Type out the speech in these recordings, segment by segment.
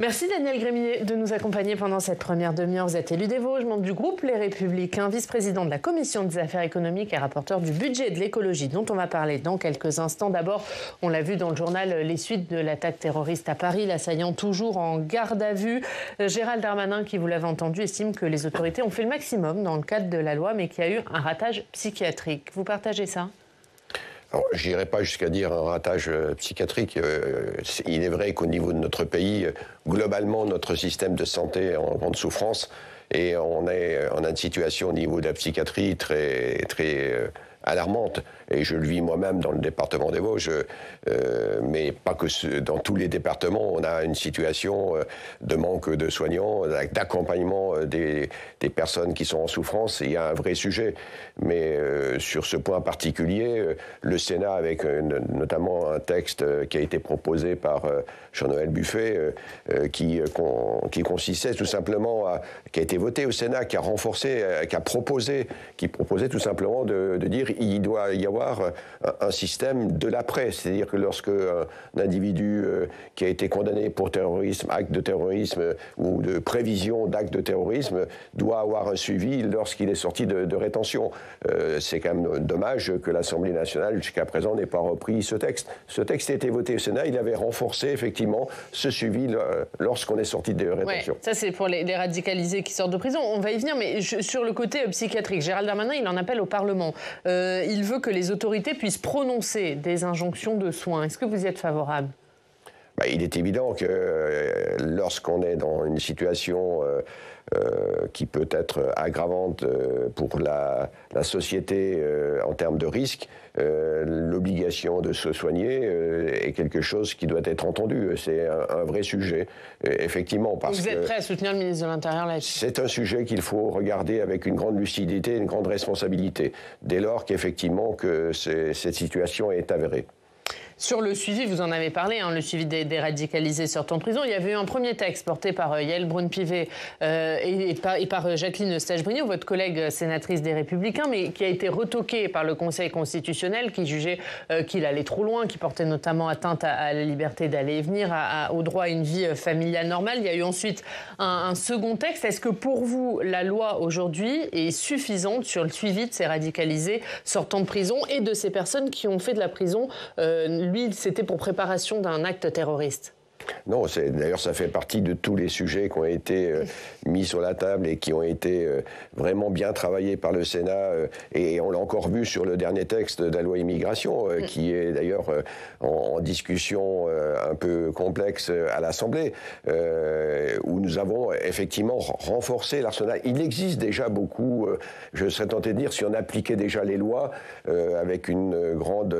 Merci Daniel Grémier de nous accompagner pendant cette première demi-heure. Vous êtes élu des Vosges, membre du groupe Les Républicains, vice-président de la Commission des affaires économiques et rapporteur du budget et de l'écologie, dont on va parler dans quelques instants. D'abord, on l'a vu dans le journal, les suites de l'attaque terroriste à Paris, l'assaillant toujours en garde à vue. Gérald Darmanin, qui vous l'avez entendu, estime que les autorités ont fait le maximum dans le cadre de la loi, mais qu'il y a eu un ratage psychiatrique. Vous partagez ça ? Je n'irai pas jusqu'à dire un ratage psychiatrique. Il est vrai qu'au niveau de notre pays, globalement, notre système de santé est en grande souffrance et on a une situation au niveau de la psychiatrie très alarmante. Et je le vis moi-même dans le département des Vosges, mais pas que dans tous les départements. On a une situation de manque de soignants, d'accompagnement des personnes qui sont en souffrance. Il y a un vrai sujet. Mais sur ce point particulier, le Sénat, avec notamment un texte qui a été proposé par Jean-Noël Buffet, qui consistait tout simplement qui a été voté au Sénat, qui a renforcé, qui proposait tout simplement de dire il doit y avoir un système de l'après. C'est-à-dire que lorsque un individu qui a été condamné pour terrorisme, acte de terrorisme ou de prévision d'acte de terrorisme doit avoir un suivi lorsqu'il est sorti de rétention. C'est quand même dommage que l'Assemblée nationale, jusqu'à présent, n'ait pas repris ce texte. Ce texte a été voté au Sénat, il avait renforcé effectivement ce suivi lorsqu'on est sorti de rétention. Ouais, ça c'est pour les radicalisés qui sortent de prison. On va y venir, mais sur le côté psychiatrique, Gérald Darmanin, il en appelle au Parlement. Il veut que les autorités puissent prononcer des injonctions de soins. Est-ce que vous y êtes favorable ? Il est évident que lorsqu'on est dans une situation qui peut être aggravante pour la société en termes de risque, l'obligation de se soigner est quelque chose qui doit être entendu. C'est un vrai sujet, effectivement. Vous êtes prêt à soutenir le ministre de l'Intérieur là-dessus ? C'est un sujet qu'il faut regarder avec une grande lucidité, une grande responsabilité, dès lors qu'effectivement que cette situation est avérée. Sur le suivi, vous en avez parlé, le suivi des radicalisés sortant de prison. Il y avait eu un premier texte porté par Yaël Braun-Pivet et par Jacqueline Eustache-Brinio, votre collègue sénatrice des Républicains, mais qui a été retoqué par le Conseil constitutionnel, qui jugeait qu'il allait trop loin, qui portait notamment atteinte à la liberté d'aller et venir, au droit à une vie familiale normale. Il y a eu ensuite un second texte. Est-ce que pour vous, la loi aujourd'hui est suffisante sur le suivi de ces radicalisés sortant de prison et de ces personnes qui ont fait de la prison lui, c'était pour préparation d'un acte terroriste? Non, d'ailleurs, ça fait partie de tous les sujets qui ont été mis sur la table et qui ont été vraiment bien travaillés par le Sénat. Et on l'a encore vu sur le dernier texte de la loi immigration, qui est d'ailleurs en discussion un peu complexe à l'Assemblée, où nous avons effectivement renforcé l'arsenal. Il existe déjà beaucoup, je serais tenté de dire, si on appliquait déjà les lois avec une grande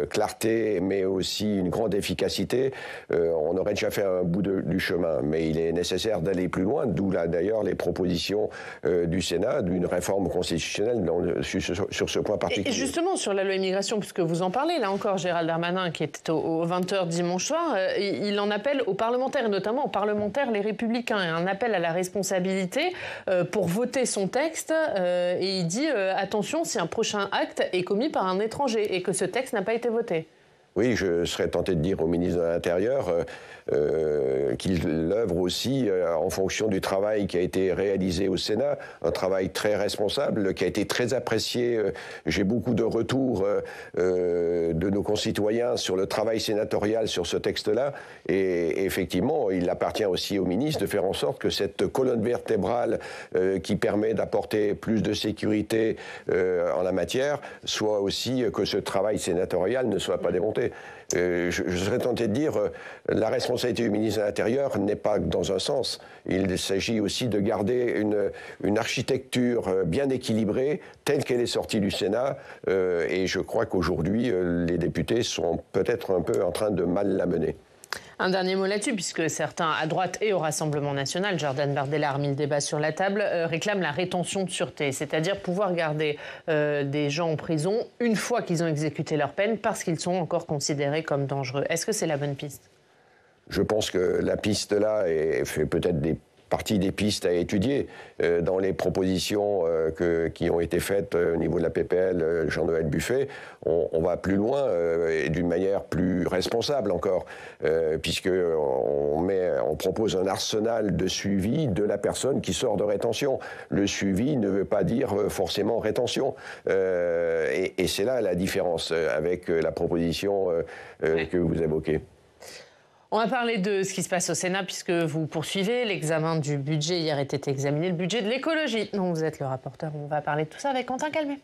clarté, mais aussi une grande efficacité, on aurait déjà fait un bout du chemin, mais il est nécessaire d'aller plus loin, d'où là d'ailleurs les propositions du Sénat d'une réforme constitutionnelle sur ce point particulier. Et justement, sur la loi immigration, puisque vous en parlez, là encore, Gérald Darmanin, qui était aux 20h dimanche soir, il en appelle aux parlementaires, et notamment aux parlementaires les Républicains, un appel à la responsabilité pour voter son texte, et il dit attention si un prochain acte est commis par un étranger et que ce texte n'a pas été voté. Oui, je serais tenté de dire au ministre de l'Intérieur qu'il œuvre aussi en fonction du travail qui a été réalisé au Sénat, un travail très responsable, qui a été très apprécié. J'ai beaucoup de retours de nos concitoyens sur le travail sénatorial sur ce texte-là. Et effectivement, il appartient aussi au ministre de faire en sorte que cette colonne vertébrale qui permet d'apporter plus de sécurité en la matière, soit aussi que ce travail sénatorial ne soit pas démonté. Je serais tenté de dire la responsabilité du ministre de l'Intérieur n'est pas dans un sens. Il s'agit aussi de garder une architecture bien équilibrée, telle qu'elle est sortie du Sénat. Et je crois qu'aujourd'hui, les députés sont peut-être un peu en train de mal la mener. Un dernier mot là-dessus, puisque certains à droite et au Rassemblement national, Jordan Bardella a remis le débat sur la table, réclament la rétention de sûreté, c'est-à-dire pouvoir garder des gens en prison une fois qu'ils ont exécuté leur peine parce qu'ils sont encore considérés comme dangereux. Est-ce que c'est la bonne piste ? Je pense que la piste là fait peut-être des partie des pistes à étudier. Dans les propositions qui ont été faites au niveau de la PPL Jean-Noël Buffet, on va plus loin et d'une manière plus responsable encore, puisqu'on propose un arsenal de suivi de la personne qui sort de rétention. Le suivi ne veut pas dire forcément rétention. Et c'est là la différence avec la proposition que vous évoquez. On va parler de ce qui se passe au Sénat puisque vous poursuivez. L'examen du budget hier était examiné, le budget de l'écologie. Donc vous êtes le rapporteur, on va parler de tout ça avec Quentin Calmet.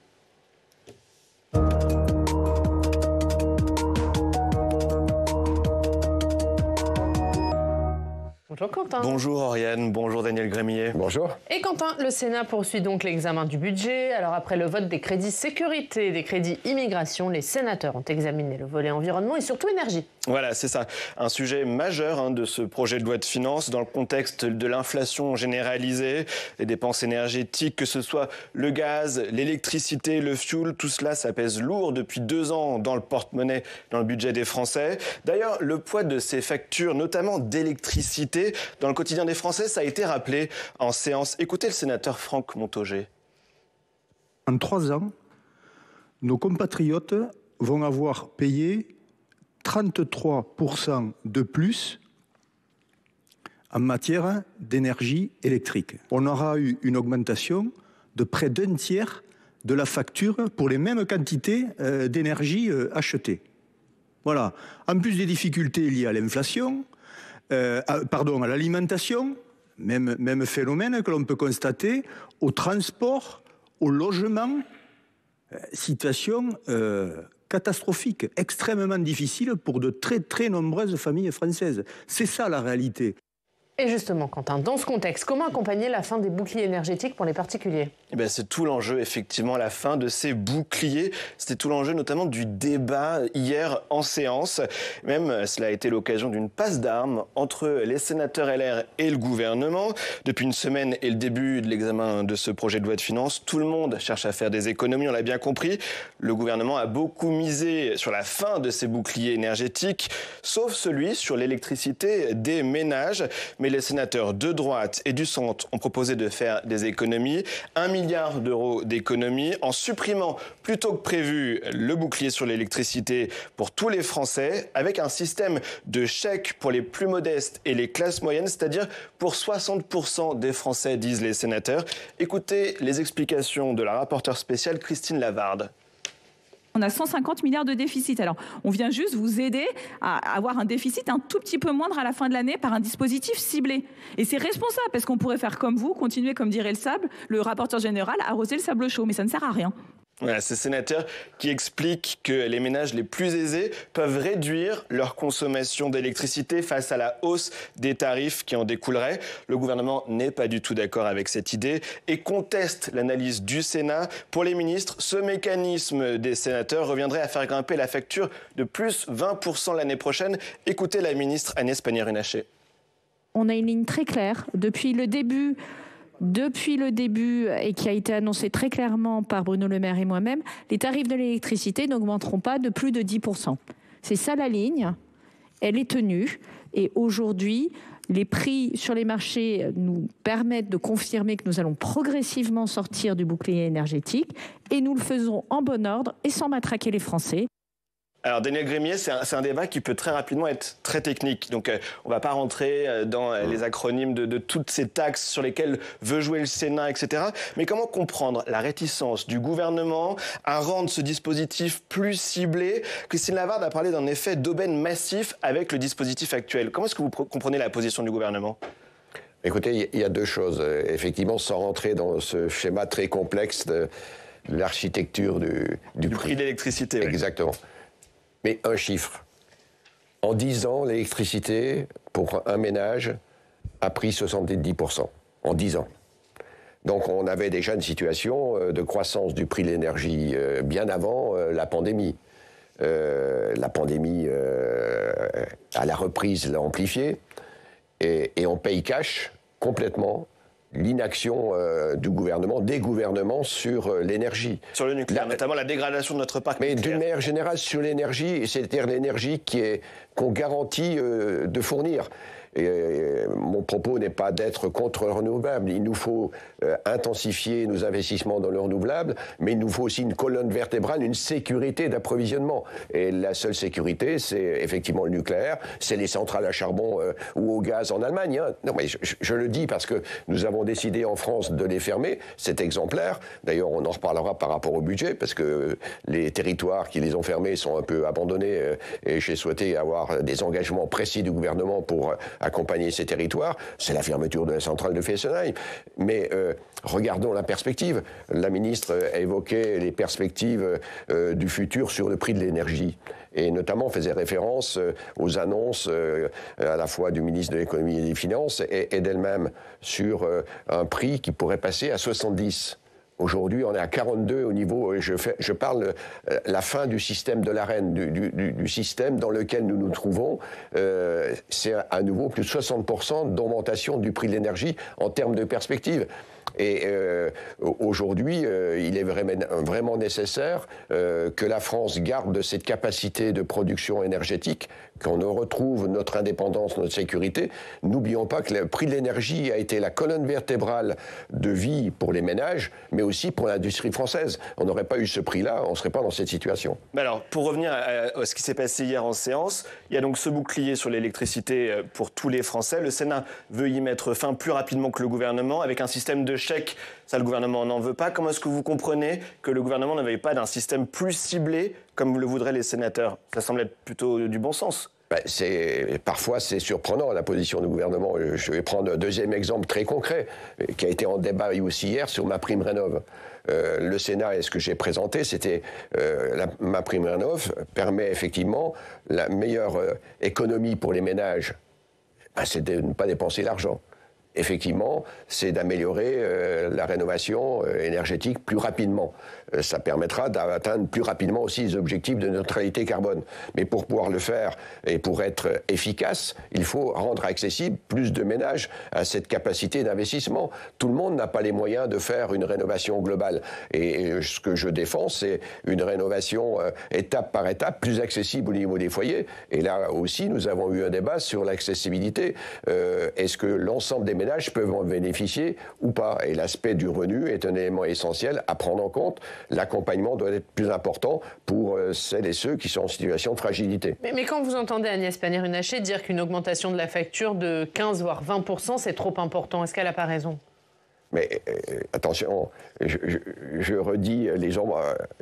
Bonjour Quentin. Bonjour Oriane, bonjour Daniel Grémillet. Bonjour. Et Quentin, le Sénat poursuit donc l'examen du budget. Alors après le vote des crédits sécurité et des crédits immigration, les sénateurs ont examiné le volet environnement et surtout énergie. Voilà, c'est ça. Un sujet majeur de ce projet de loi de finances dans le contexte de l'inflation généralisée, les dépenses énergétiques, que ce soit le gaz, l'électricité, le fioul, tout cela, ça pèse lourd depuis 2 ans dans le porte-monnaie, dans le budget des Français. D'ailleurs, le poids de ces factures, notamment d'électricité, dans le quotidien des Français, ça a été rappelé en séance. Écoutez le sénateur Franck Montaugé. En 3 ans, nos compatriotes vont avoir payé 33% de plus en matière d'énergie électrique. On aura eu une augmentation de près d'1 tiers de la facture pour les mêmes quantités d'énergie achetées. Voilà. En plus des difficultés liées à l'inflation, à l'alimentation, même phénomène que l'on peut constater, au transport, au logement, situation catastrophique, extrêmement difficile pour de très très nombreuses familles françaises. C'est ça la réalité. Et justement, Quentin, dans ce contexte, comment accompagner la fin des boucliers énergétiques pour les particuliers ? C'est tout l'enjeu, effectivement, la fin de ces boucliers. C'était tout l'enjeu, notamment, du débat hier en séance. Même, cela a été l'occasion d'une passe d'armes entre les sénateurs LR et le gouvernement. Depuis une semaine et le début de l'examen de ce projet de loi de finances, tout le monde cherche à faire des économies, on l'a bien compris. Le gouvernement a beaucoup misé sur la fin de ces boucliers énergétiques, sauf celui sur l'électricité des ménages. Mais les sénateurs de droite et du centre ont proposé de faire des économies, 1 milliard d'euros d'économies, en supprimant plutôt que prévu le bouclier sur l'électricité pour tous les Français, avec un système de chèques pour les plus modestes et les classes moyennes, c'est-à-dire pour 60% des Français, disent les sénateurs. Écoutez les explications de la rapporteure spéciale Christine Lavarde. On a 150 milliards de déficit. Alors, on vient juste vous aider à avoir un déficit un tout petit peu moindre à la fin de l'année par un dispositif ciblé. Et c'est responsable, parce qu'on pourrait faire comme vous, continuer, comme dirait le rapporteur général, arroser le sable chaud. Mais ça ne sert à rien. Voilà, ces sénateurs qui expliquent que les ménages les plus aisés peuvent réduire leur consommation d'électricité face à la hausse des tarifs qui en découleraient. Le gouvernement n'est pas du tout d'accord avec cette idée et conteste l'analyse du Sénat. Pour les ministres, ce mécanisme des sénateurs reviendrait à faire grimper la facture de plus 20% l'année prochaine. Écoutez la ministre Agnès Pannier-Runacher. On a une ligne très claire depuis le début et qui a été annoncé très clairement par Bruno Le Maire et moi-même, les tarifs de l'électricité n'augmenteront pas de plus de 10%. C'est ça la ligne, elle est tenue et aujourd'hui, les prix sur les marchés nous permettent de confirmer que nous allons progressivement sortir du bouclier énergétique et nous le faisons en bon ordre et sans matraquer les Français. Alors Daniel Grémillet, c'est un débat qui peut très rapidement être très technique. Donc on ne va pas rentrer dans les acronymes de toutes ces taxes sur lesquelles veut jouer le Sénat, etc. Mais comment comprendre la réticence du gouvernement à rendre ce dispositif plus ciblé ? Christine Lavarde a parlé d'un effet d'aubaine massif avec le dispositif actuel. Comment est-ce que vous comprenez la position du gouvernement ? Écoutez, il y a 2 choses. Effectivement, sans rentrer dans ce schéma très complexe de l'architecture du prix de l'électricité. Exactement. Mais un chiffre. En 10 ans, l'électricité, pour un ménage, a pris 70%. En 10 ans. Donc on avait déjà une situation de croissance du prix de l'énergie bien avant la pandémie. La pandémie, à la reprise, l'a amplifié. Et on paye cash complètement l'inaction du gouvernement, des gouvernements sur l'énergie. Sur le nucléaire, notamment la dégradation de notre parc nucléaire. Mais d'une manière générale, sur l'énergie, c'est-à-dire l'énergie qu'on garantit de fournir. mon propos n'est pas d'être contre le renouvelable. Il nous faut intensifier nos investissements dans le renouvelable, mais il nous faut aussi une colonne vertébrale, une sécurité d'approvisionnement. Et la seule sécurité, c'est effectivement le nucléaire, c'est les centrales à charbon ou au gaz en Allemagne. Hein. Non, mais je le dis parce que nous avons décidé en France de les fermer. C'est exemplaire. D'ailleurs, on en reparlera par rapport au budget, parce que les territoires qui les ont fermés sont un peu abandonnés. Et j'ai souhaité avoir des engagements précis du gouvernement pour accompagner ces territoires. C'est la fermeture de la centrale de Fessenheim. Mais regardons la perspective. La ministre a évoqué les perspectives du futur sur le prix de l'énergie. Et notamment faisait référence aux annonces à la fois du ministre de l'économie et des finances et d'elle-même sur un prix qui pourrait passer à 70. Aujourd'hui, on est à 42 au niveau, je parle la fin du système de l'Arenh, du système dans lequel nous nous trouvons. C'est à nouveau plus de 60% d'augmentation du prix de l'énergie en termes de perspective. Et aujourd'hui, il est vraiment nécessaire que la France garde cette capacité de production énergétique, qu'on retrouve notre indépendance, notre sécurité. N'oublions pas que le prix de l'énergie a été la colonne vertébrale de vie pour les ménages, mais aussi pour l'industrie française. On n'aurait pas eu ce prix-là, on ne serait pas dans cette situation. Alors, pour revenir à ce qui s'est passé hier en séance, il y a donc ce bouclier sur l'électricité pour tous les Français. Le Sénat veut y mettre fin plus rapidement que le gouvernement, avec un système de chèques. Ça, le gouvernement n'en veut pas. Comment est-ce que vous comprenez que le gouvernement n'avait pas d'un système plus ciblé, comme le voudraient les sénateurs? Ça semble être plutôt du bon sens. Parfois, c'est surprenant, la position du gouvernement. Je vais prendre un deuxième exemple très concret, qui a été en débat aussi hier sur MaPrimeRénov'. Le Sénat, et ce que j'ai présenté, c'était MaPrimeRénov' permet effectivement la meilleure économie pour les ménages. C'est de ne pas dépenser l'argent. Effectivement, c'est d'améliorer la rénovation énergétique plus rapidement. Ça permettra d'atteindre plus rapidement aussi les objectifs de neutralité carbone. Mais pour pouvoir le faire et pour être efficace, il faut rendre accessible plus de ménages à cette capacité d'investissement. Tout le monde n'a pas les moyens de faire une rénovation globale. Et ce que je défends, c'est une rénovation étape par étape, plus accessible au niveau des foyers. Et là aussi, nous avons eu un débat sur l'accessibilité. Est-ce que l'ensemble des ménages peuvent en bénéficier ou pas? Et l'aspect du revenu est un élément essentiel à prendre en compte. L'accompagnement doit être plus important pour celles et ceux qui sont en situation de fragilité. Mais quand vous entendez Agnès Pannier-Runacher dire qu'une augmentation de la facture de 15 voire 20%, c'est trop important, est-ce qu'elle n'a pas raison? Mais attention, je redis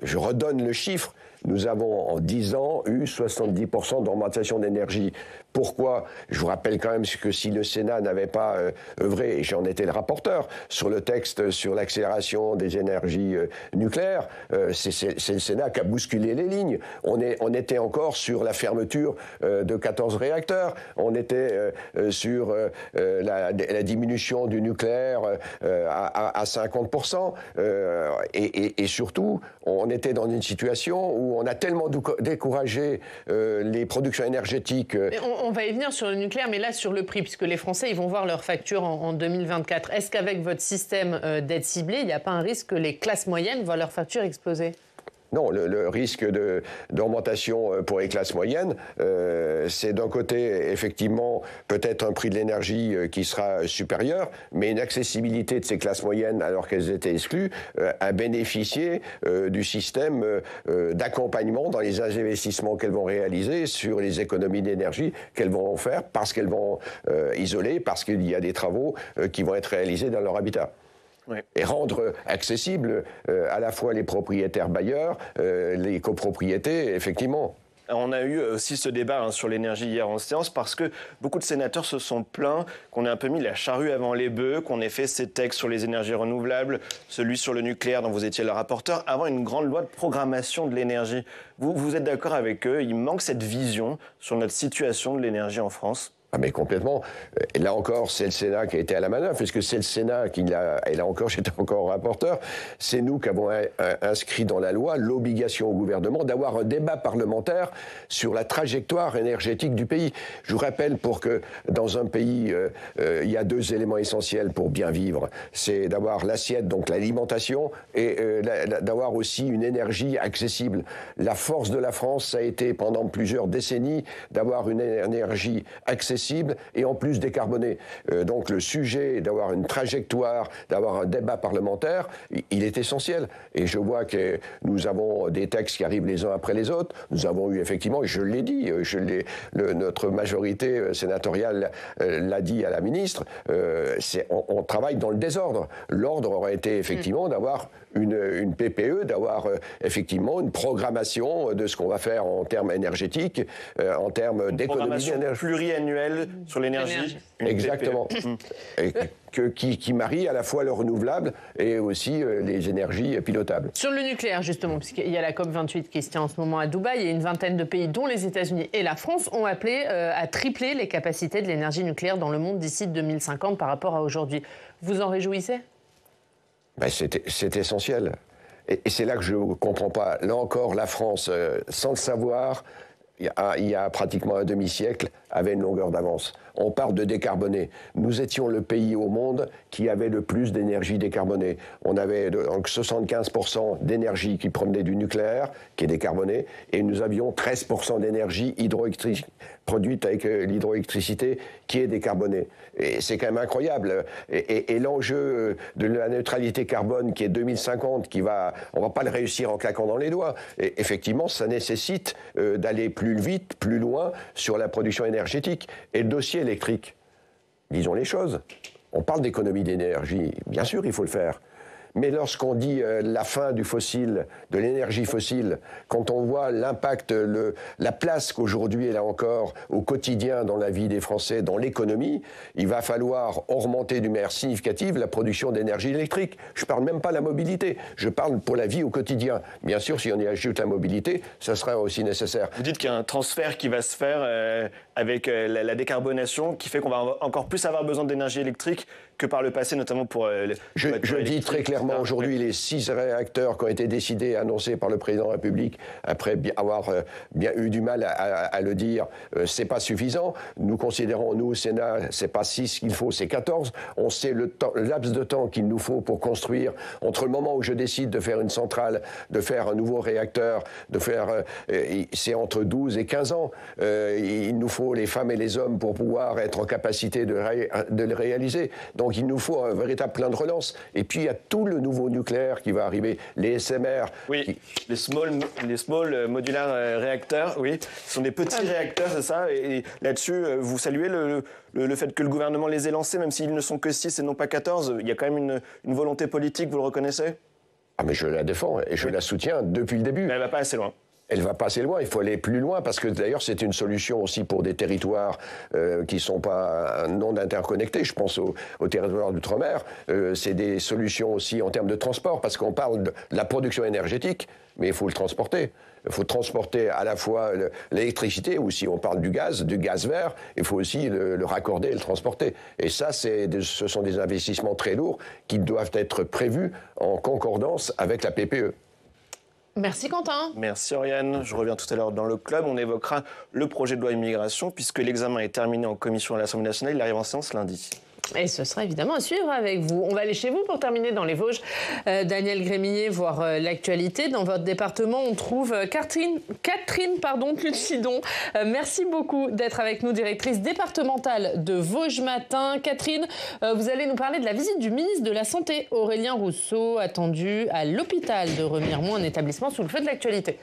je redonne le chiffre. Nous avons en 10 ans eu 70% d'augmentation d'énergie. Pourquoi? Je vous rappelle quand même que si le Sénat n'avait pas œuvré, et j'en étais le rapporteur, sur le texte sur l'accélération des énergies nucléaires, c'est le Sénat qui a bousculé les lignes. On était encore sur la fermeture de 14 réacteurs. On était sur la diminution du nucléaire à 50%. Et surtout, on était dans une situation où on a tellement découragé les productions énergétiques. On va y venir sur le nucléaire, mais là sur le prix, puisque les Français ils vont voir leur facture en 2024. Est-ce qu'avec votre système d'aide ciblée, il n'y a pas un risque que les classes moyennes voient leur facture exploser? Non, le risque d'augmentation pour les classes moyennes, c'est d'un côté, effectivement, peut-être un prix de l'énergie qui sera supérieur, mais une accessibilité de ces classes moyennes, alors qu'elles étaient exclues, à bénéficier du système d'accompagnement dans les investissements qu'elles vont réaliser sur les économies d'énergie qu'elles vont faire, parce qu'elles vont isoler, parce qu'il y a des travaux qui vont être réalisés dans leur habitat. Oui. Et rendre accessible à la fois les propriétaires bailleurs, les copropriétés, effectivement. On a eu aussi ce débat sur l'énergie hier en séance parce que beaucoup de sénateurs se sont plaints qu'on ait un peu mis la charrue avant les bœufs, qu'on ait fait ces textes sur les énergies renouvelables, celui sur le nucléaire dont vous étiez le rapporteur, avant une grande loi de programmation de l'énergie. Vous êtes d'accord avec eux? Il manque cette vision sur notre situation de l'énergie en France? Ah mais complètement. Et là encore, c'est le Sénat qui a été à la manœuvre, puisque c'est le Sénat qui l'a... Et là encore, j'étais encore rapporteur. C'est nous qui avons inscrit dans la loi l'obligation au gouvernement d'avoir un débat parlementaire sur la trajectoire énergétique du pays. Je vous rappelle, pour que dans un pays, il y a deux éléments essentiels pour bien vivre. C'est d'avoir l'assiette, donc l'alimentation, et d'avoir aussi une énergie accessible. La force de la France, ça a été pendant plusieurs décennies d'avoir une énergie accessible possible et en plus décarboné. Donc le sujet d'avoir une trajectoire, d'avoir un débat parlementaire, il est essentiel. Et je vois que nous avons des textes qui arrivent les uns après les autres. Nous avons eu effectivement, je l'ai dit, notre majorité sénatoriale l'a dit à la ministre, on travaille dans le désordre. L'ordre aurait été effectivement d'avoir une PPE, d'avoir effectivement une programmation de ce qu'on va faire en termes énergétiques, en termes d'économie d'énergie. Pluriannuelle sur l'énergie. Exactement. Qui marie à la fois le renouvelable et aussi les énergies pilotables. Sur le nucléaire, justement, puisqu'il y a la COP28 qui se tient en ce moment à Dubaï, il y a une vingtaine de pays, dont les États-Unis et la France, ont appelé à tripler les capacités de l'énergie nucléaire dans le monde d'ici 2050 par rapport à aujourd'hui. Vous en réjouissez ? Ben, c'est essentiel. Et c'est là que je ne comprends pas. Là encore, la France, sans le savoir, il y a pratiquement un demi-siècle, avait une longueur d'avance. On parle de décarboner. Nous étions le pays au monde qui avait le plus d'énergie décarbonée. On avait 75% d'énergie qui provenait du nucléaire, qui est décarboné, et nous avions 13% d'énergie hydroélectrique produite avec l'hydroélectricité qui est décarbonée. Et c'est quand même incroyable. Et l'enjeu de la neutralité carbone qui est 2050, on va pas le réussir en claquant dans les doigts. Et effectivement, ça nécessite d'aller plus vite, plus loin sur la production énergétique. Et le dossier électrique, disons les choses. On parle d'économie d'énergie, bien sûr, il faut le faire. Mais lorsqu'on dit la fin du fossile, de l'énergie fossile, quand on voit l'impact, la place qu'aujourd'hui elle a encore au quotidien dans la vie des Français, dans l'économie, il va falloir augmenter d'une manière significative la production d'énergie électrique. Je ne parle même pas de la mobilité, je parle pour la vie au quotidien. Bien sûr, si on y ajoute la mobilité, ça sera aussi nécessaire. Vous dites qu'il y a un transfert qui va se faire avec la décarbonation, qui fait qu'on va encore plus avoir besoin d'énergie électrique que par le passé, notamment pour... Je dis très clairement, aujourd'hui, les 6 réacteurs qui ont été décidés, annoncés par le président de la République, après avoir bien eu du mal à le dire, c'est pas suffisant. Nous considérons, nous au Sénat, c'est pas 6 qu'il faut, c'est 14. On sait le laps de temps qu'il nous faut pour construire, entre le moment où je décide de faire une centrale, de faire un nouveau réacteur, c'est entre 12 et 15 ans. Il nous faut les femmes et les hommes pour pouvoir être en capacité de le réaliser. Donc il nous faut un véritable plan de relance. Et puis il y a tout le nouveau nucléaire qui va arriver, les SMR. Oui, les small modular réacteurs, oui. Ce sont des petits réacteurs, c'est ça. Et là-dessus, vous saluez le fait que le gouvernement les ait lancés, même s'ils ne sont que 6 et non pas 14. Il y a quand même une volonté politique, vous le reconnaissez ? Ah mais je la défends et je la soutiens depuis le début. Mais elle ne va pas assez loin. Elle va pas assez loin, il faut aller plus loin, parce que d'ailleurs c'est une solution aussi pour des territoires qui ne sont pas non interconnectés. Je pense aux territoires d'outre-mer. C'est des solutions aussi en termes de transport, parce qu'on parle de la production énergétique, mais il faut le transporter. Il faut transporter à la fois l'électricité, ou si on parle du gaz vert, il faut aussi le raccorder et le transporter. Et ça, ce sont des investissements très lourds qui doivent être prévus en concordance avec la PPE. Merci Quentin. Merci Oriane. Je reviens tout à l'heure dans le club. On évoquera le projet de loi immigration puisque l'examen est terminé en commission à l'Assemblée nationale. Il arrive en séance lundi. Et ce sera évidemment à suivre avec vous. On va aller chez vous pour terminer dans les Vosges. Daniel Grémillet, voir l'actualité. Dans votre département, on trouve Catherine Clucidon. Merci beaucoup d'être avec nous, directrice départementale de Vosges Matin. Catherine, vous allez nous parler de la visite du ministre de la Santé, Aurélien Rousseau, attendu à l'hôpital de Remiremont, un établissement sous le feu de l'actualité.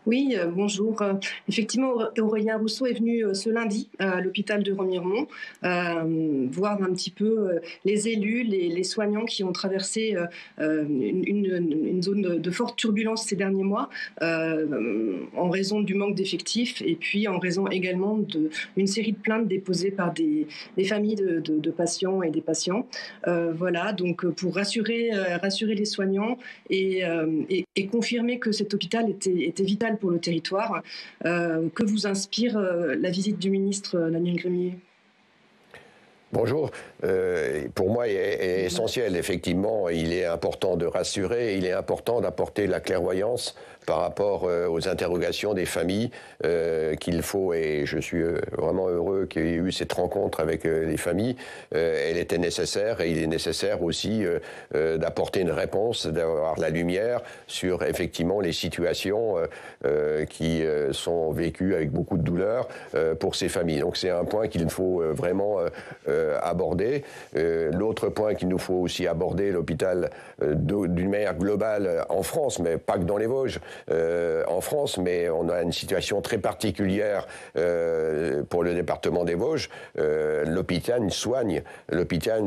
Oui, bonjour. Effectivement, Aurélien Rousseau est venu ce lundi à l'hôpital de Remiremont voir un petit peu les élus, les soignants qui ont traversé une zone de forte turbulence ces derniers mois en raison du manque d'effectifs et puis en raison également d'une série de plaintes déposées par des familles de patients et des patients. Voilà, donc pour rassurer les soignants et confirmer que cet hôpital était vital pour le territoire. Que vous inspire la visite du ministre Daniel Grémillet ? Bonjour. Pour moi, il est essentiel. Effectivement, il est important de rassurer, il est important d'apporter la clairvoyance par rapport aux interrogations des familles qu'il faut, et je suis vraiment heureux qu'il y ait eu cette rencontre avec les familles. Elle était nécessaire, et il est nécessaire aussi d'apporter une réponse, d'avoir la lumière sur effectivement les situations qui sont vécues avec beaucoup de douleur pour ces familles. Donc c'est un point qu'il faut vraiment aborder. L'autre point qu'il nous faut aussi aborder, l'hôpital d'une manière globale en France, mais pas que dans les Vosges, en France, mais on a une situation très particulière pour le département des Vosges. L'hôpital soigne, l'hôpital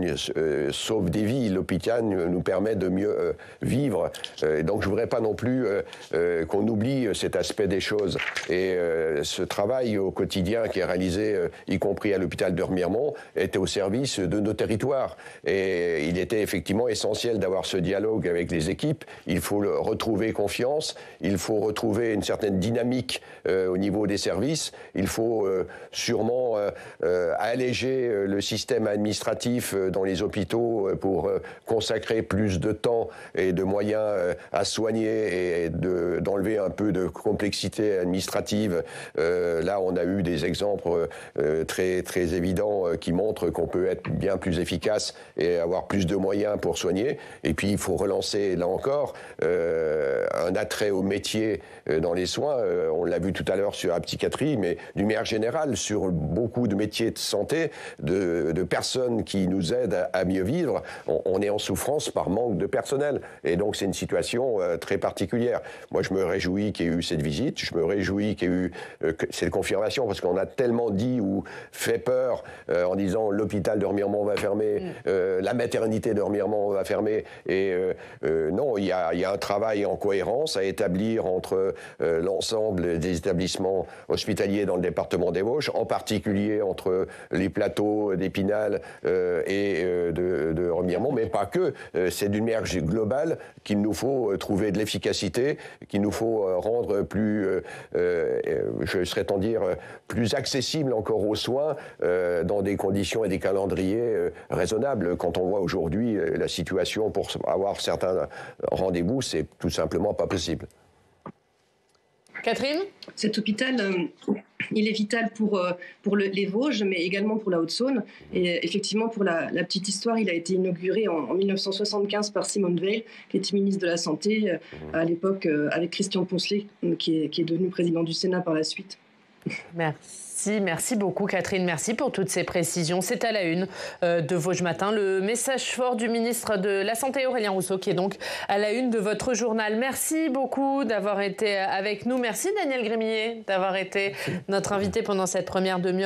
sauve des vies, l'hôpital nous permet de mieux vivre. Donc je ne voudrais pas non plus qu'on oublie cet aspect des choses. Et ce travail au quotidien qui est réalisé, y compris à l'hôpital de Remiremont, était au service de nos territoires. Et il était effectivement essentiel d'avoir ce dialogue avec les équipes. Il faut retrouver confiance, il faut retrouver une certaine dynamique au niveau des services. Il faut sûrement alléger le système administratif dans les hôpitaux pour consacrer plus de temps et de moyens à soigner et d'enlever un peu de complexité administrative. Là, on a eu des exemples très, très évidents qui montrent qu'on peut être bien plus efficace et avoir plus de moyens pour soigner. Et puis, il faut relancer, là encore, un attrait au métier dans les soins. On l'a vu tout à l'heure sur la psychiatrie, mais d'une manière générale, sur beaucoup de métiers de santé, de personnes qui nous aident à mieux vivre. On est en souffrance par manque de personnel. Et donc, c'est une situation très particulière. Moi, je me réjouis qu'il y ait eu cette visite. Je me réjouis qu'il y ait eu cette confirmation, parce qu'on a tellement dit ou fait peur en disant l'hôpital de Remiremont va fermer, la maternité de Remiremont va fermer. Et non, il y a un travail en cohérence à établir entre l'ensemble des établissements hospitaliers dans le département des Vosges, en particulier entre les plateaux d'Épinal et de Remiremont, mais pas que. C'est d'une manière globale qu'il nous faut trouver de l'efficacité, qu'il nous faut rendre plus, je serais tenté de dire, plus accessible encore aux soins dans des conditions et des calendriers raisonnables. Quand on voit aujourd'hui la situation pour avoir certains rendez-vous, c'est tout simplement pas possible. Catherine ? Cet hôpital, il est vital pour les Vosges, mais également pour la Haute-Saône. Et effectivement, pour la petite histoire, il a été inauguré en 1975 par Simone Veil, qui était ministre de la Santé à l'époque, avec Christian Poncelet, qui est devenu président du Sénat par la suite. Merci beaucoup Catherine, merci pour toutes ces précisions. C'est à la une de Vosges Matin, le message fort du ministre de la Santé Aurélien Rousseau, qui est donc à la une de votre journal. Merci beaucoup d'avoir été avec nous. Merci Daniel Grémillet d'avoir été notre invité pendant cette première demi-heure.